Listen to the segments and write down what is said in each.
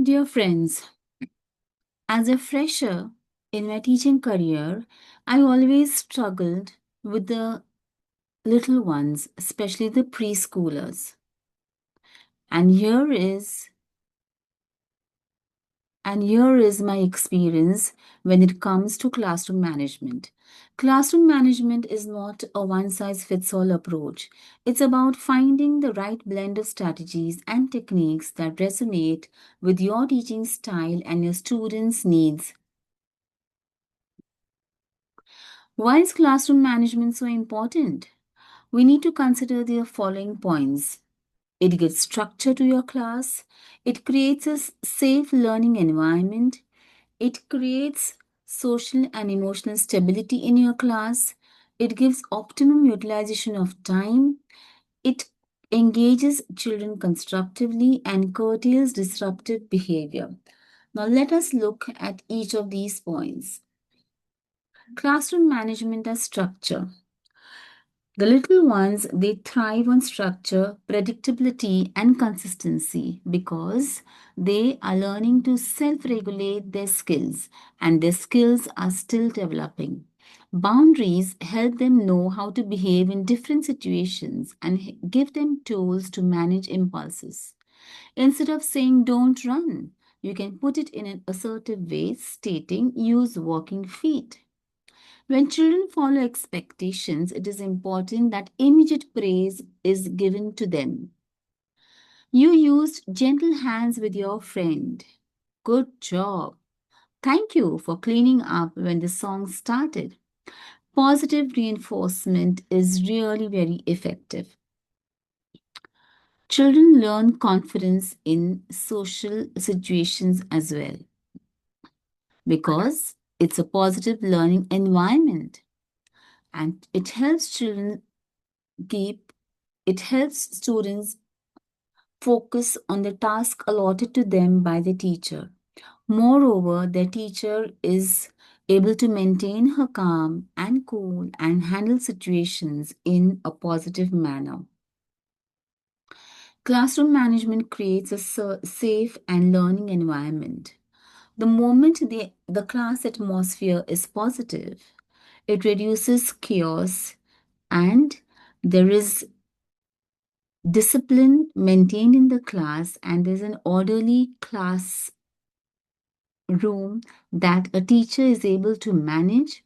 Dear friends, as a fresher in my teaching career, I always struggled with the little ones, especially the preschoolers. And here is my experience when it comes to classroom management. Classroom management is not a one size fits all approach. It's about finding the right blend of strategies and techniques that resonate with your teaching style and your students' needs. Why is classroom management so important? We need to consider the following points. It gives structure to your class. It creates a safe learning environment. It creates social and emotional stability in your class. It gives optimum utilization of time. It engages children constructively and curtails disruptive behavior. Now, let us look at each of these points. Classroom management as structure. The little ones, they thrive on structure, predictability, and consistency because they are learning to self regulate their skills and their skills are still developing. Boundaries help them know how to behave in different situations and give them tools to manage impulses. Instead of saying don't run, you can put it in an assertive way, stating use walking feet. When children follow expectations, it is important that immediate praise is given to them. You used gentle hands with your friend. Good job. Thank you for cleaning up when the song started. Positive reinforcement is really very effective. Children learn confidence in social situations as well because it's a positive learning environment and keep it helps students focus on the task allotted to them by the teacher. Moreover, the teacher is able to maintain her calm and cool and handle situations in a positive manner. Classroom management creates a safe and learning environment. The moment the class atmosphere is positive, it reduces chaos and there is discipline maintained in the class and there's an orderly class room that a teacher is able to manage.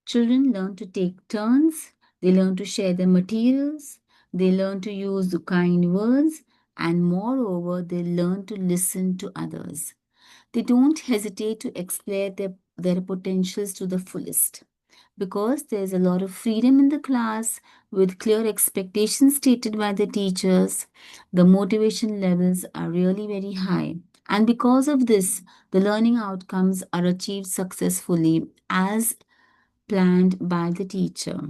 Children learn to take turns, they learn to share their materials, they learn to use the kind words, and moreover, they learn to listen to others. They don't hesitate to explore their potentials to the fullest because there's a lot of freedom in the class with clear expectations stated by the teachers. The motivation levels are really very high. And because of this, the learning outcomes are achieved successfully as planned by the teacher.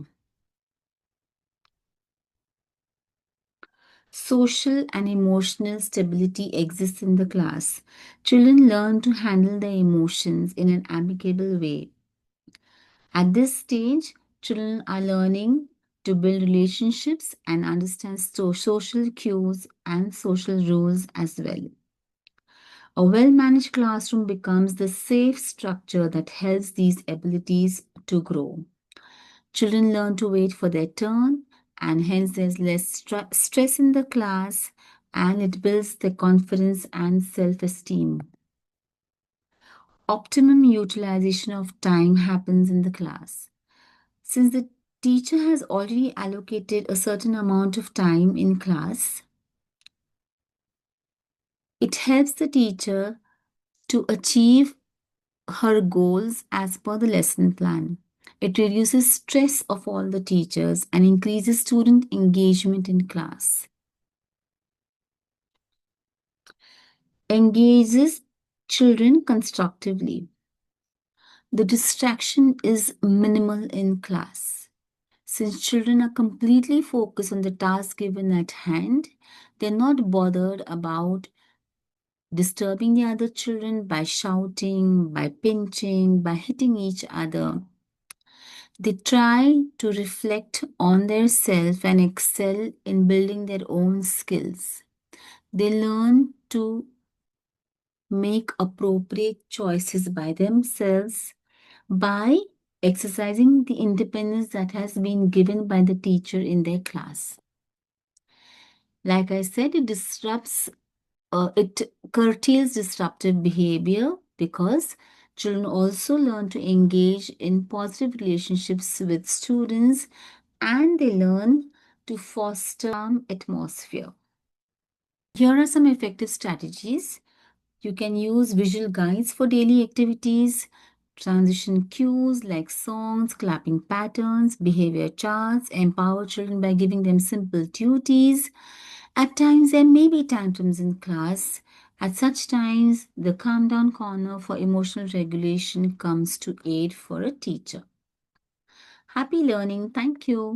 Social and emotional stability exists in the class. Children learn to handle their emotions in an amicable way. At this stage, children are learning to build relationships and understand social cues and social rules as well. A well managed classroom becomes the safe structure that helps these abilities to grow. Children learn to wait for their turn, and hence there's less stress in the class, and it builds their confidence and self esteem. Optimum utilization of time happens in the class. Since the teacher has already allocated a certain amount of time in class, it helps the teacher to achieve her goals as per the lesson plan. It reduces stress of all the teachers and increases student engagement in class. Engages children constructively. The distraction is minimal in class. Since children are completely focused on the task given at hand, they're not bothered about disturbing the other children by shouting, by pinching, by hitting each other. They try to reflect on their self and excel in building their own skills. They learn to make appropriate choices by themselves by exercising the independence that has been given by the teacher in their class. Like I said, it curtails disruptive behavior because children also learn to engage in positive relationships with students and they learn to foster calm atmosphere. Here are some effective strategies. You can use visual guides for daily activities, transition cues like songs, clapping patterns, behavior charts, empower children by giving them simple duties. At times, there may be tantrums in class. At such times, the calm down corner for emotional regulation comes to aid for a teacher. Happy learning. Thank you.